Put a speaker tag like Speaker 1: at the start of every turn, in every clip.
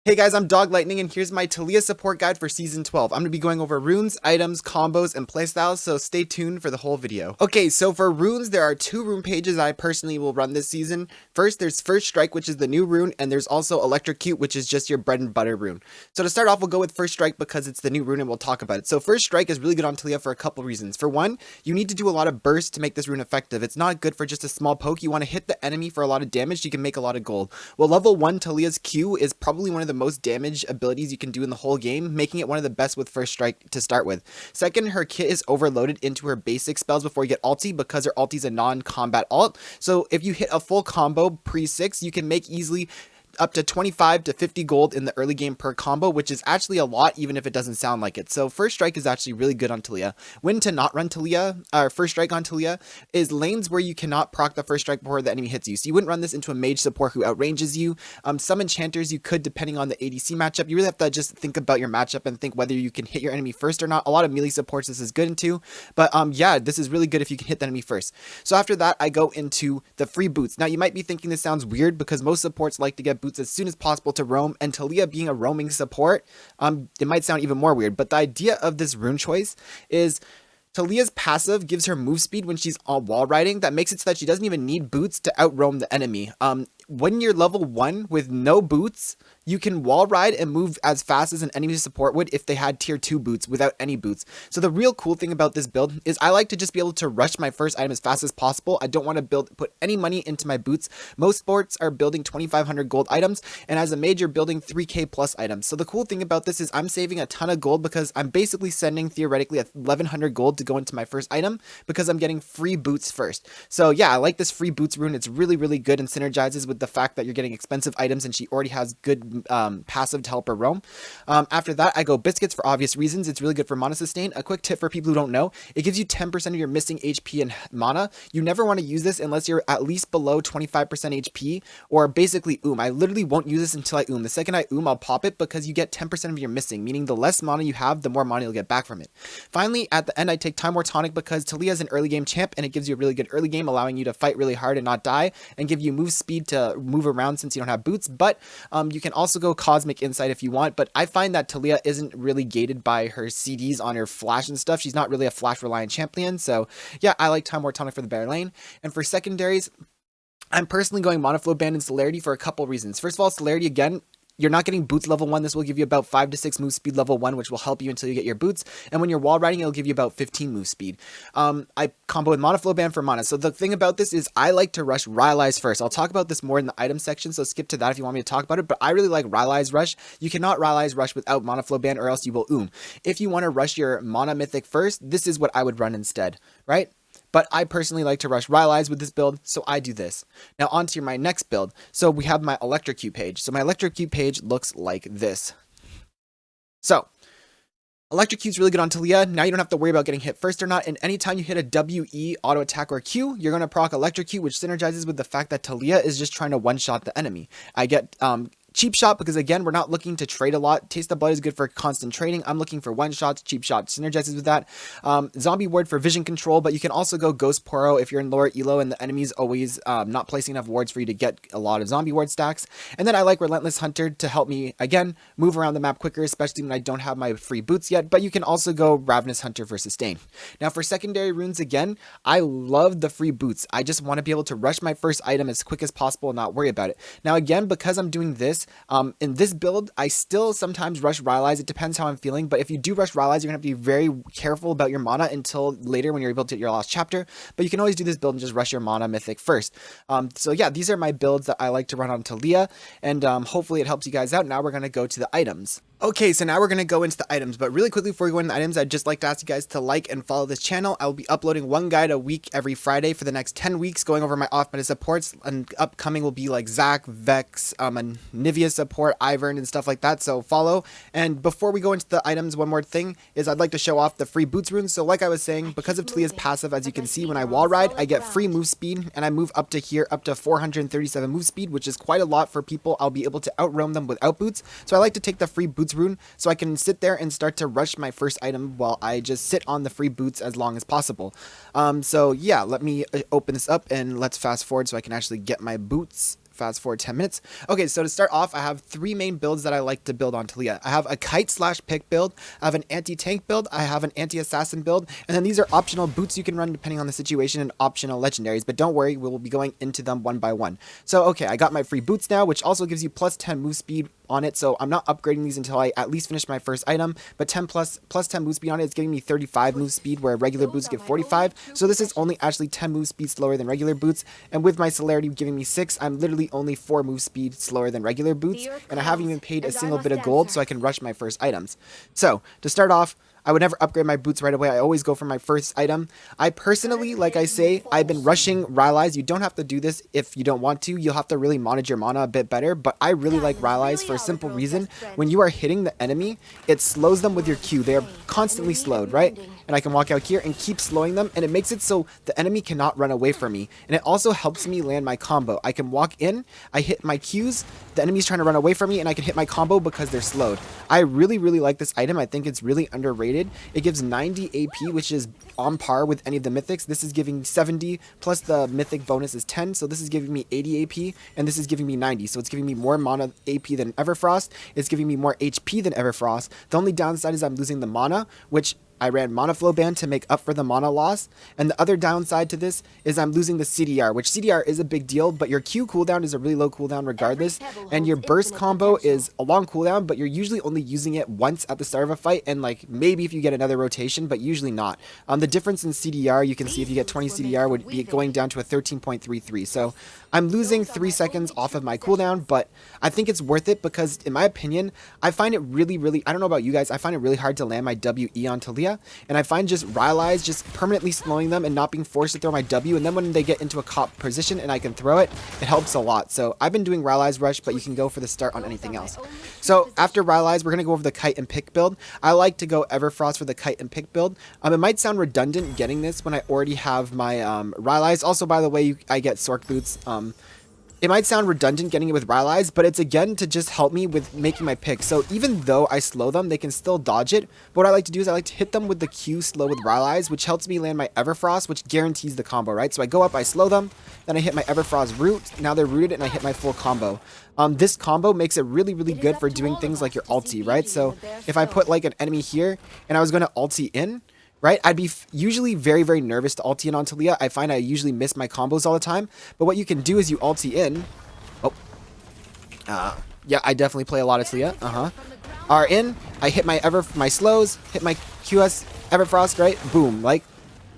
Speaker 1: Hey guys, I'm Doglightning, and here's my TALIYAH support guide for Season 12. I'm going to be going over runes, items, combos, and playstyles, so stay tuned for the whole video. Okay, so for runes, there are two rune pages I personally will run this season. First, there's First Strike, which is the new rune, and there's also Electrocute, which is just your bread and butter rune. So to start off, we'll go with First Strike because it's the new rune and we'll talk about it. So First Strike is really good on TALIYAH for a couple reasons. For one, you need to do a lot of bursts to make this rune effective. It's not good for just a small poke. You want to hit the enemy for a lot of damage so you can make a lot of gold. Well, level 1 TALIYAH's Q is probably one of the most damage abilities you can do in the whole game, making it one of the best with First Strike to start with. Second, her kit is overloaded into her basic spells before you get ulti because her ulti is a non-combat ult. So if you hit a full combo pre-6, you can make easily up to 25 to 50 gold in the early game per combo, which is actually a lot even if it doesn't sound like it. So First Strike is actually really good on TALIYAH. When to not run TALIYAH, or First Strike on TALIYAH, is lanes where you cannot proc the First Strike before the enemy hits you. So you wouldn't run this into a mage support who outranges you. Some enchanters you could, depending on the ADC matchup. You really have to just think about your matchup and think whether you can hit your enemy first or not. A lot of melee supports this is good into, but yeah, this is really good if you can hit the enemy first. So after that, I go into the free boots. Now you might be thinking this sounds weird because most supports like to get boots as soon as possible to roam, and TALIYAH being a roaming support, it might sound even more weird, but the idea of this rune choice is TALIYAH's passive gives her move speed when she's on wall riding. That makes it so that she doesn't even need boots to outroam the enemy. When you're level 1 with no boots, you can wall ride and move as fast as an enemy support would if they had tier 2 boots without any boots. So the real cool thing about this build is I like to just be able to rush my first item as fast as possible. I don't want to put any money into my boots. Most sports are building 2,500 gold items, and as a mage, you're building 3k plus items. So the cool thing about this is I'm saving a ton of gold because I'm basically sending theoretically 1,100 gold to go into my first item because I'm getting free boots first. So yeah, I like this free boots rune. It's really, really good and synergizes with the fact that you're getting expensive items and she already has good passive to help her roam. After that, I go biscuits for obvious reasons. It's really good for mana sustain. A quick tip for people who don't know, it gives you 10% of your missing HP and mana. You never want to use this unless you're at least below 25% HP or basically I literally won't use this until I The second I I'll pop it because you get 10% of your missing, meaning the less mana you have, the more mana you'll get back from it. Finally, at the end, I take Time War Tonic because TALIYAH is an early game champ and it gives you a really good early game, allowing you to fight really hard and not die and give you move speed to move around since you don't have boots. But you can also go Cosmic Insight if you want, but I find that TALIYAH isn't really gated by her CDs on her flash and stuff. She's not really a flash reliant champion, so yeah, I like Time War Tonic for the bear lane. And for secondaries, I'm personally going Monoflow Band and Celerity for a couple reasons. First of all, Celerity, again, you're not getting boots level 1. This will give you about 5 to 6 move speed level 1, which will help you until you get your boots. And when you're wall riding, it'll give you about 15 move speed. I combo with Monoflow Band for mana. So the thing about this is I like to rush Rylai's first. I'll talk about this more in the item section, so skip to that if you want me to talk about it. But I really like Rylai's rush. You cannot Rylai's rush without Monoflow Band or else you will If you want to rush your mana mythic first, this is what I would run instead, right? But I personally like to rush Rylai's with this build, so I do this. Now on to my next build. So we have my Electrocute page. So my Electrocute page looks like this. So Electrocute's really good on TALIYAH. Now you don't have to worry about getting hit first or not, and anytime you hit a WE auto attack or Q, you're going to proc Electrocute, which synergizes with the fact that TALIYAH is just trying to one-shot the enemy. I get cheap shot because again, we're not looking to trade a lot. Taste of Blood is good for constant trading. I'm looking for one shots. Cheap shot synergizes with that. Zombie Ward for vision control, but you can also go Ghost Poro if you're in lower elo and the enemy's always not placing enough wards for you to get a lot of zombie ward stacks. And then I like Relentless Hunter to help me again move around the map quicker, especially when I don't have my free boots yet. But you can also go Ravenous Hunter for sustain. Now for secondary runes, again, I love the free boots. I just want to be able to rush my first item as quick as possible and not worry about it. Now again, because I'm doing this, in this build, I still sometimes rush Rylai's. It depends how I'm feeling, but if you do rush Rylai's, you're going to have to be very careful about your mana until later when you're able to hit your last chapter, but you can always do this build and just rush your mana mythic first. So yeah, these are my builds that I like to run on TALIYAH, and hopefully it helps you guys out. Now we're going to go to the items. Okay, so now we're going to go into the items, but really quickly before we go into the items, I'd just like to ask you guys to like and follow this channel. I will be uploading one guide a week every Friday for the next 10 weeks, going over my off-meta supports, and upcoming will be like Zac, Vex, and Nivea support, Ivern, and stuff like that, so follow. And before we go into the items, one more thing is I'd like to show off the free boots runes. So like I was saying, because of TALIYAH's passive, as you can see, when I wall ride, I get free move speed, and I move up to here, up to 437 move speed, which is quite a lot for people. I'll be able to outroam them without boots, so I like to take the free boots rune so I can sit there and start to rush my first item while I just sit on the free boots as long as possible. So yeah, let me open this up and let's fast forward so I can actually get my boots fast forward 10 minutes. Okay, so to start off, I have 3 main builds that I like to build on TALIYAH. I have a kite/pick build, I have an anti-tank build, I have an anti-assassin build, and then these are optional boots you can run depending on the situation and optional legendaries, but don't worry, we will be going into them one by one. So okay, I got my free boots now, which also gives you plus 10 move speed on it, so I'm not upgrading these until I at least finish my first item, but 10 plus 10 move speed on it is giving me 35 move speed, where regular boots give 45, so this is only actually 10 move speed slower than regular boots, and with my celerity giving me 6, I'm literally only 4 move speed slower than regular boots, and I haven't even paid a single bit of gold, so I can rush my first items. So, to start off, I would never upgrade my boots right away. I always go for my first item. I personally, like I say, I've been rushing Rylai's. You don't have to do this if you don't want to. You'll have to really manage your mana a bit better, but I really like Rylai's for a simple reason. When you are hitting the enemy, it slows them with your Q. They are constantly slowed, right? And I can walk out here and keep slowing them, and it makes it so the enemy cannot run away from me. And it also helps me land my combo. I can walk in, I hit my Qs, the enemy's trying to run away from me, and I can hit my combo because they're slowed. I really like this item. I think it's really underrated. It gives 90 AP, which is on par with any of the mythics. This is giving 70, plus the mythic bonus is 10, so this is giving me 80 AP, and this is giving me 90, so it's giving me more mana AP than Everfrost. It's giving me more HP than Everfrost. The only downside is I'm losing the mana, which I ran Mana Flow Band to make up for the mana loss, and the other downside to this is I'm losing the CDR, which CDR is a big deal, but your Q cooldown is a really low cooldown regardless, and your burst combo is a long cooldown, but you're usually only using it once at the start of a fight, and like maybe if you get another rotation, but usually not. The difference in CDR, you can see if you get 20 CDR would be going down to a 13.33, so I'm losing 3 seconds off of my cooldown, but I think it's worth it because in my opinion, I find it really, I don't know about you guys, I find it really hard to land my WE on TALIYAH. And I find just Rylai's just permanently slowing them and not being forced to throw my W, and then when they get into a cop position and I can throw it, it helps a lot. So I've been doing Rylai's rush, but you can go for the start on anything else. So after Rylai's, we're going to go over the kite and pick build. I like to go Everfrost for the kite and pick build. It might sound redundant getting this when I already have my Rylai's. Also, by the way, I get Sork boots. It might sound redundant getting it with Rylai's, but it's again to just help me with making my pick. So even though I slow them, they can still dodge it. But what I like to do is I like to hit them with the Q slow with Rylai's, which helps me land my Everfrost, which guarantees the combo, right? So I go up, I slow them, then I hit my Everfrost root. Now they're rooted, and I hit my full combo. This combo makes it really good for doing things like your ulti, right? So if I put like an enemy here, and I was going to ulti in, right? I'd be usually very nervous to ulti in on TALIYAH. I find I usually miss my combos all the time. But what you can do is you ulti in. Yeah, I definitely play a lot of TALIYAH. R in. I hit my slows, hit my QS Everfrost, right? Boom. Like,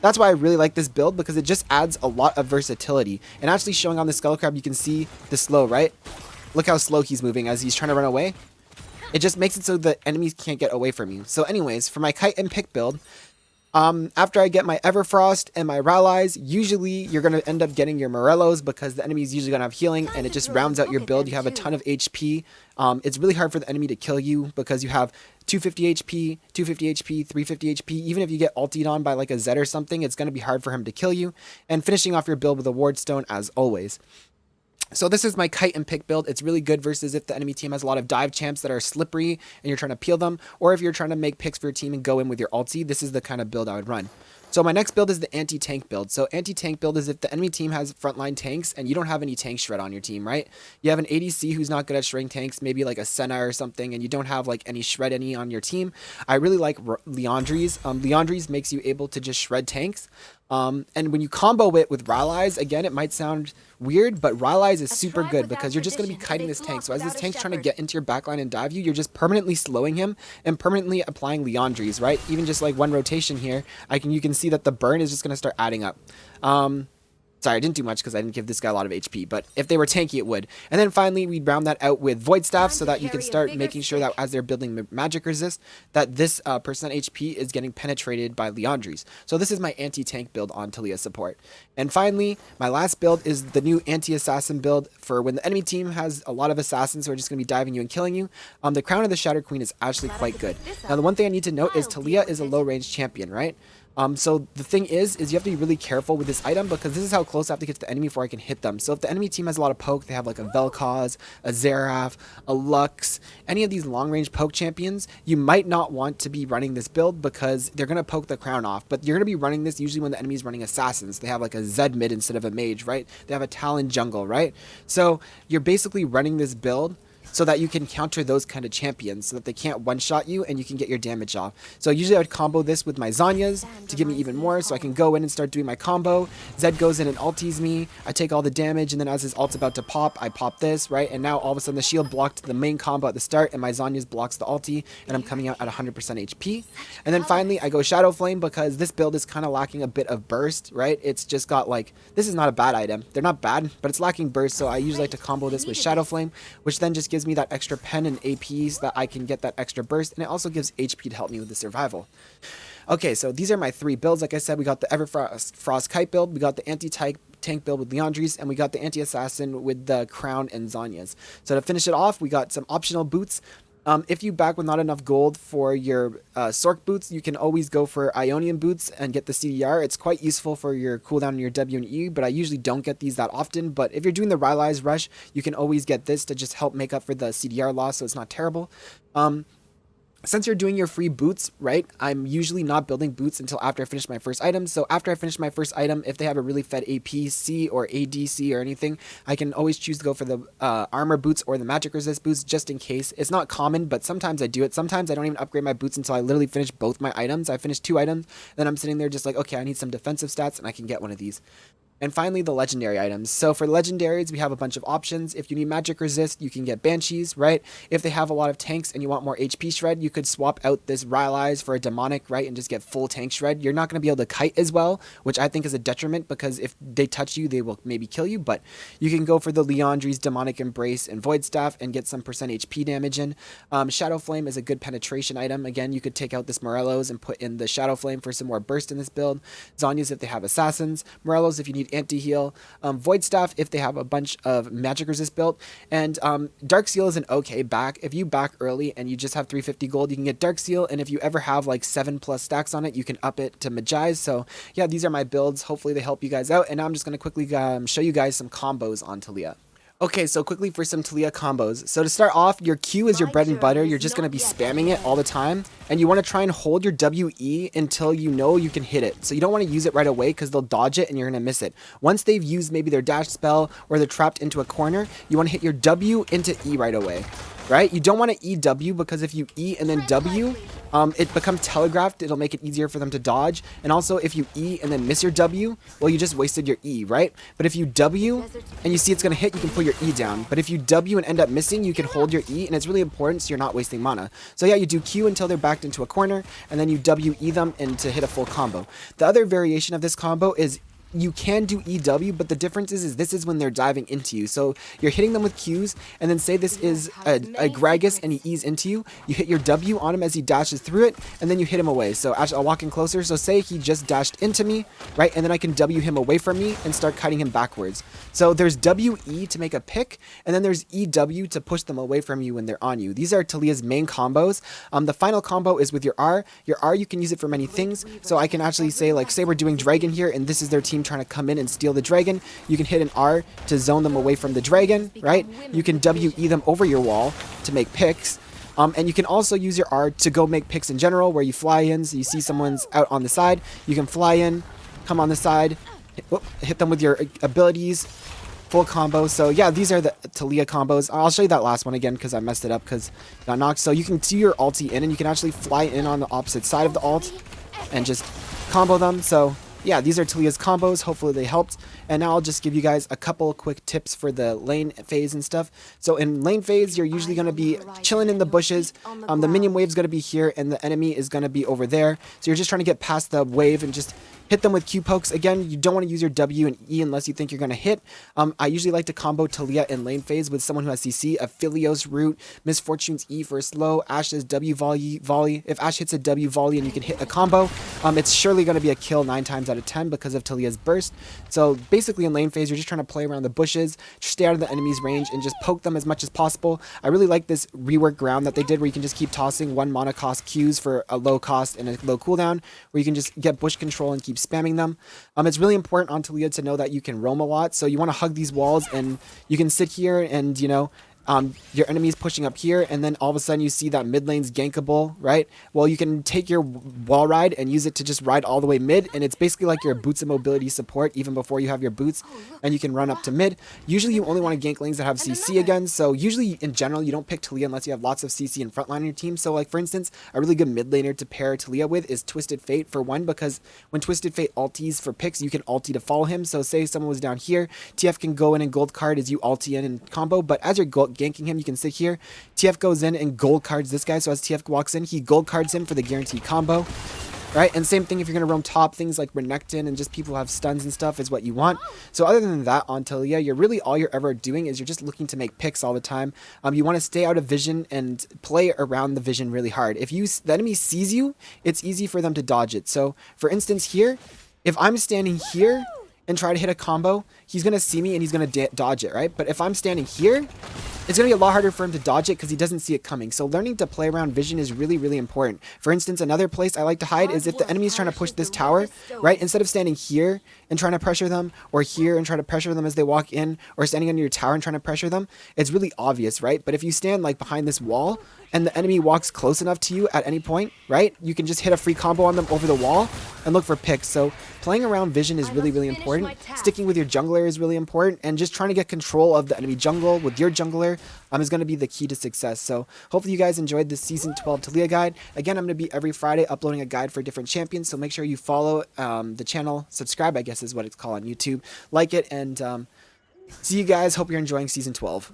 Speaker 1: that's why I really like this build, because it just adds a lot of versatility. And actually showing on the Skull Crab, you can see the slow, right? Look how slow he's moving as he's trying to run away. It just makes it so the enemies can't get away from you. So anyways, for my kite and pick build, after I get my Everfrost and my Rylai's, usually you're going to end up getting your Morellos because the enemy is usually going to have healing, and it just rounds out your build. You have a ton of HP. It's really hard for the enemy to kill you because you have 250 HP, 250 HP, 350 HP. Even if you get ultied on by like a Zed or something, it's going to be hard for him to kill you. And finishing off your build with a Ward Stone as always. So this is my kite and pick build. It's really good versus if the enemy team has a lot of dive champs that are slippery and you're trying to peel them, or if you're trying to make picks for your team and go in with your ulti, this is the kind of build I would run. So my next build is the anti-tank build. So anti-tank build is if the enemy team has frontline tanks and you don't have any tank shred on your team, right? You have an ADC who's not good at shredding tanks, maybe like a Senna or something, and you don't have like any shred any on your team. I really like Liandry's. Liandry's makes you able to just shred tanks. And when you combo it with Rylai's, again, it might sound weird, but Rylai's is super good because you're just going to be kiting this tank. So as this tank's trying to get into your backline and dive you, you're just permanently slowing him and permanently applying Liandry's, right? Even just like one rotation here, you can see that the burn is just going to start adding up. Sorry, I didn't do much because I didn't give this guy a lot of HP, but if they were tanky, it would. And then finally, we'd round that out with Void Staff so that you can start making sure that as they're building magic resist, that this percent HP is getting penetrated by Liandry's. So this is my anti-tank build on TALIYAH support. And finally, my last build is the new anti-assassin build for when the enemy team has a lot of assassins who are just going to be diving you and killing you. The Crown of the Shattered Queen is actually quite good. Now, the one thing I need to note is TALIYAH is a low-range champion, right? So the thing is you have to be really careful with this item because this is how close I have to get to the enemy before I can hit them. So if the enemy team has a lot of poke, they have like a Vel'Koz, a Xerath, a Lux, any of these long-range poke champions, you might not want to be running this build because they're going to poke the crown off. But you're going to be running this usually when the enemy's running assassins. They have like a Zed mid instead of a mage, right? They have a Talon jungle, right? So you're basically running this build so that you can counter those kind of champions so that they can't one-shot you and you can get your damage off. So usually I would combo this with my Zhonya's to give me even more so I can go in and start doing my combo. Zed goes in and ulties me. I take all the damage, and then as his ult's about to pop, I pop this, right? And now all of a sudden the shield blocked the main combo at the start and my Zhonya's blocks the ulti, and I'm coming out at 100% HP. And then finally I go Shadow Flame because this build is kind of lacking a bit of burst, right? It's just got like, this is not a bad item. They're not bad, but it's lacking burst, so I usually like to combo this with Shadow Flame, which then just gives me that extra pen and AP so that I can get that extra burst, and it also gives HP to help me with the survival. Okay, so these are my 3 builds. Like I said, we got the Everfrost Kite build, we got the anti-tank build with Leandri's, and we got the anti-assassin with the Crown and Zhonya's. So to finish it off, we got some optional boots. If you back with not enough gold for your Sork boots, you can always go for Ionian boots and get the CDR. It's quite useful for your cooldown and your W and E, but I usually don't get these that often. But if you're doing the Rylai's Rush, you can always get this to just help make up for the CDR loss, so it's not terrible. Since you're doing your free boots, right, I'm usually not building boots until after I finish my first item. So after I finish my first item, if they have a really fed APC or ADC or anything, I can always choose to go for the armor boots or the magic resist boots just in case. It's not common, but sometimes I do it. Sometimes I don't even upgrade my boots until I literally finish both my items. I finish 2 items, then I'm sitting there just like, okay, I need some defensive stats, and I can get one of these. And finally, the legendary items. So for legendaries, we have a bunch of options. If you need magic resist, you can get Banshees, right? If they have a lot of tanks and you want more HP shred, you could swap out this Rylai's for a demonic, right? And just get full tank shred. You're not going to be able to kite as well, which I think is a detriment because if they touch you, they will maybe kill you. But you can go for the Leandri's demonic embrace and void staff and get some percent HP damage in. Shadow Flame is a good penetration item. Again, you could take out this Morello's and put in the Shadow Flame for some more burst in this build. Zhonya's if they have assassins. Morello's if you need anti-heal, void staff if they have a bunch of magic resist built, and dark seal is an okay back. If you back early and you just have 350 gold, you can get dark seal, and if you ever have like 7+ stacks on it, you can up it to Magi's. So yeah, these are my builds. Hopefully they help you guys out, and now I'm just going to quickly show you guys some combos on TALIYAH. Okay, so quickly for some TALIYAH combos. So to start off, your Q is your bread and butter. You're just going to be spamming it all the time. And you want to try and hold your WE until you know you can hit it. So you don't want to use it right away because they'll dodge it and you're going to miss it. Once they've used maybe their dash spell or they're trapped into a corner, you want to hit your W into E right away. Right? You don't want to EW because if you E and then W, it becomes telegraphed. It'll make it easier for them to dodge. And also, if you E and then miss your W, well, you just wasted your E, right? But if you W and you see it's going to hit, you can put your E down. But if you W and end up missing, you can hold your E, and it's really important so you're not wasting mana. So yeah, you do Q until they're backed into a corner, and then you WE them and to hit a full combo. The other variation of this combo is you can do EW, but the difference is this is when they're diving into you. So you're hitting them with Qs, and then say this is a Gragas and he E's into you. You hit your W on him as he dashes through it, and then you hit him away. So actually, I'll walk in closer. So say he just dashed into me, right? And then I can W him away from me and start cutting him backwards. So there's WE to make a pick, and then there's EW to push them away from you when they're on you. These are TALIYAH's main combos. The final combo is with your R. Your R, you can use it for many things. So I can actually say, like, say we're doing Dragon here, and this is their team trying to come in and steal the dragon. You can hit an R to zone them away from the dragon, right? You can WE them over your wall to make picks. And you can also use your R to go make picks in general, where you fly in, so you see someone's out on the side. You can fly in, come on the side, hit them with your abilities, full combo. So yeah, these are the TALIYAH combos. I'll show you that last one again because I messed it up because got knocked. So you can do your ulti in, and you can actually fly in on the opposite side of the ult and just combo them. So yeah, these are TALIYAH's combos. Hopefully they helped. And now I'll just give you guys a couple quick tips for the lane phase and stuff. So in lane phase, you're usually going to be chilling in the bushes. The minion wave is going to be here, and the enemy is going to be over there. So you're just trying to get past the wave and just hit them with Q pokes. Again, you don't want to use your W and E unless you think you're going to hit. I usually like to combo TALIYAH in lane phase with someone who has CC, a Philios root, Misfortune's E for a slow, Ash's W volley. If Ash hits a W volley and you can hit a combo, it's surely going to be a kill 9 times out of 10 because of TALIYAH's burst. So basically in lane phase, you're just trying to play around the bushes, stay out of the enemy's range, and just poke them as much as possible. I really like this rework ground that they did where you can just keep tossing 1 mana cost Qs for a low cost and a low cooldown, where you can just get bush control and keep spamming them. It's really important on TALIYAH to know that you can roam a lot, so you want to hug these walls and you can sit here and, you know, your enemy's pushing up here, and then all of a sudden you see that mid lane's gankable, right? Well, you can take your wall ride and use it to just ride all the way mid, and it's basically like your boots of mobility support even before you have your boots, and you can run up to mid. Usually you only want to gank lanes that have CC again, so usually in general you don't pick TALIYAH unless you have lots of CC and frontline on your team. So like for instance, a really good mid laner to pair TALIYAH with is Twisted Fate, for one, because when Twisted Fate ulties for picks, you can ulti to follow him. So say someone was down here, TF can go in and gold card as you ulti in and combo, but as you're ganking him, you can sit here. TF goes in and gold cards this guy, so as TF walks in, he gold cards him for the guaranteed combo, right? And same thing if you're going to roam top, things like Renekton and just people who have stuns and stuff is what you want. So other than that on TALIYAH, all you're ever doing is you're just looking to make picks all the time. You want to stay out of vision and play around the vision really hard. If the enemy sees you, it's easy for them to dodge it. So for instance here, if I'm standing here and try to hit a combo, he's going to see me and he's going to dodge it, right? But if I'm standing here, it's going to be a lot harder for him to dodge it because he doesn't see it coming. So learning to play around vision is really, really important. For instance, another place I like to hide is if the enemy is trying to push this tower, right? Instead of standing here and trying to pressure them, or here and trying to pressure them as they walk in, or standing under your tower and trying to pressure them, it's really obvious, right? But if you stand like behind this wall and the enemy walks close enough to you at any point, right? You can just hit a free combo on them over the wall and look for picks. So playing around vision is really, really important. Sticking with your jungler is really important, and just trying to get control of the enemy jungle with your jungler is going to be the key to success. So hopefully you guys enjoyed this season 12 TALIYAH guide. Again, I'm going to be every Friday uploading a guide for different champions, so make sure you follow the channel, subscribe I guess is what it's called on YouTube, like it, and see you guys. Hope you're enjoying season 12.